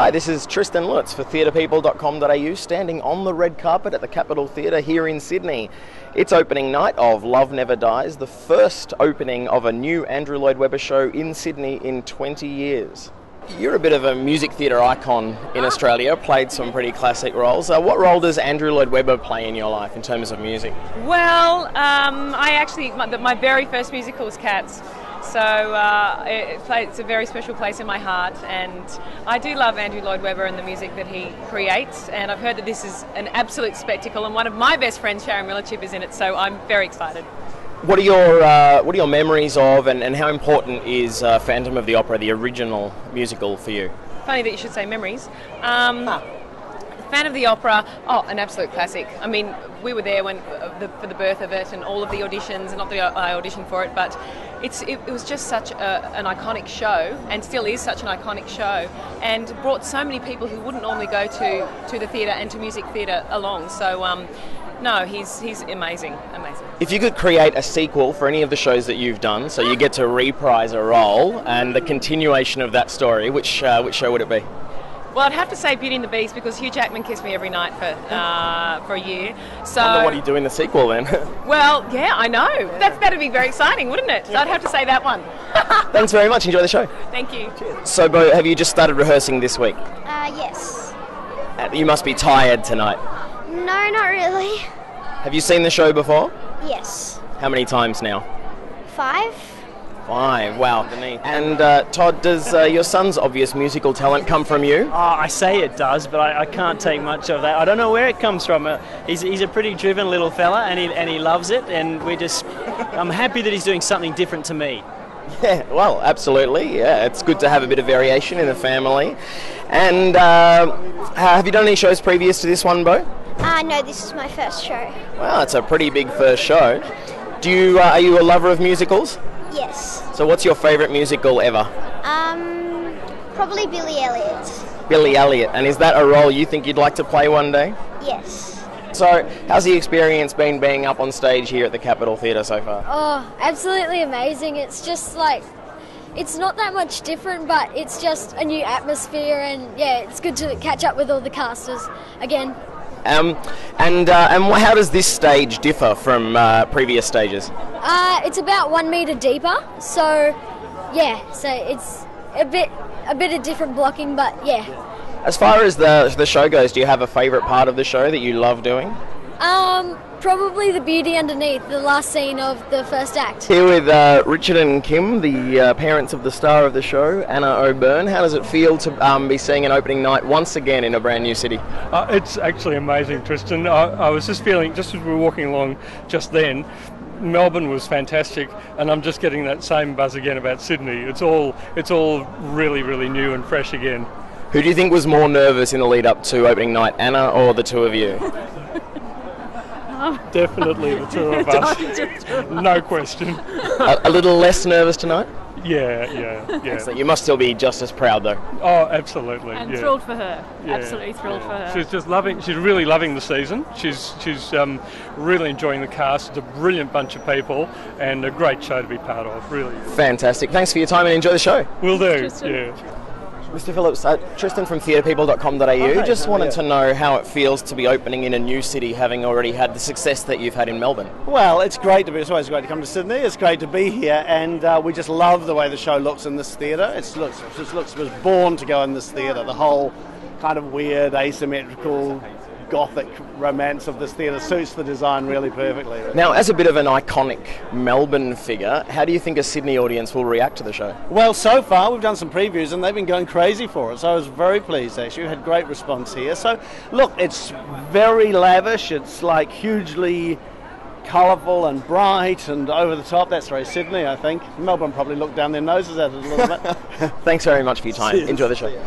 Hi, this is Tristan Lutz for theatrepeople.com.au, standing on the red carpet at the Capitol Theatre here in Sydney. It's opening night of Love Never Dies, the first opening of a new Andrew Lloyd Webber show in Sydney in 20 years. You're a bit of a music theatre icon in Australia, played some pretty classic roles. What role does Andrew Lloyd Webber play in your life in terms of music? Well, my very first musical was Cats. So it's a very special place in my heart, and I do love Andrew Lloyd Webber and the music that he creates, and I've heard that this is an absolute spectacle, and one of my best friends, Sharon Millerchip, is in it, so I'm very excited. What are your memories of, and how important is Phantom of the Opera, the original musical, for you? Funny that you should say memories. Fan of the Opera, an absolute classic. I mean, we were there for the birth of it and all of the auditions, and not that I auditioned for it, but it was just such an iconic show, and still is such an iconic show, and brought so many people who wouldn't normally go to the theatre and to music theatre along. So, no, he's amazing. If you could create a sequel for any of the shows that you've done, so you get to reprise a role and the continuation of that story, which show would it be? Well, I'd have to say Beauty and the Beast, because Hugh Jackman kissed me every night for a year. So, I wonder what you do in the sequel then. Well, yeah, I know. That'd be very exciting, wouldn't it? So I'd have to say that one. Thanks very much. Enjoy the show. Thank you. Cheers. So, Bo, have you just started rehearsing this week? Yes. You must be tired tonight. No, not really. Have you seen the show before? Yes. How many times now? 5. 5, wow. And Todd, does your son's obvious musical talent come from you? I say it does, but I can't take much of that. I don't know where it comes from. He's a pretty driven little fella, and he loves it, and I'm happy that he's doing something different to me. Yeah, well, absolutely. Yeah, it's good to have a bit of variation in the family. And have you done any shows previous to this one, Bo? No, this is my first show. Wow, it's a pretty big first show. Are you a lover of musicals? Yes. So what's your favourite musical ever? Probably Billy Elliot. Billy Elliot. And is that a role you think you'd like to play one day? Yes. So how's the experience been being up on stage here at the Capitol Theatre so far? Oh, absolutely amazing. It's just like, it's not that much different, but it's just a new atmosphere, and yeah, it's good to catch up with all the casters again. And how does this stage differ from previous stages? It's about 1 metre deeper, so yeah, so it's a bit of different blocking, but yeah. As far as the show goes, do you have a favourite part of the show that you love doing? Probably the beauty underneath, the last scene of the first act. Here with Richard and Kim, the parents of the star of the show, Anna O'Byrne. How does it feel to be seeing an opening night once again in a brand new city? It's actually amazing, Tristan. I was just feeling, just as we were walking along just then, Melbourne was fantastic, and I'm just getting that same buzz again about Sydney. It's all really, really new and fresh again. Who do you think was more nervous in the lead up to opening night, Anna or the two of you? Definitely the two of us. No question. A little less nervous tonight? Yeah. So you must still be just as proud, though. Oh, absolutely. And thrilled for her. Yeah. Absolutely thrilled for her. She's really loving the season. She's really enjoying the cast. It's a brilliant bunch of people, and a great show to be part of, really. Fantastic. Thanks for your time, and enjoy the show. Will do. Tristan. Yeah. Mr. Phillips, Tristan from theatrepeople.com.au, just wanted to know how it feels to be opening in a new city, having already had the success that you've had in Melbourne. Well, it's always great to come to Sydney. It's great to be here, and we just love the way the show looks in this theatre. It was born to go in this theatre. The whole kind of weird, asymmetrical, gothic romance of this theatre suits the design really perfectly. Now, as a bit of an iconic Melbourne figure, how do you think a Sydney audience will react to the show? Well, so far we've done some previews and they've been going crazy for it, so I was very pleased actually. We had great response here. So look, it's very lavish, it's like hugely colourful and bright and over the top. That's very Sydney, I think. Melbourne probably looked down their noses at it a little bit. Thanks very much for your time. Cheers. Enjoy the show.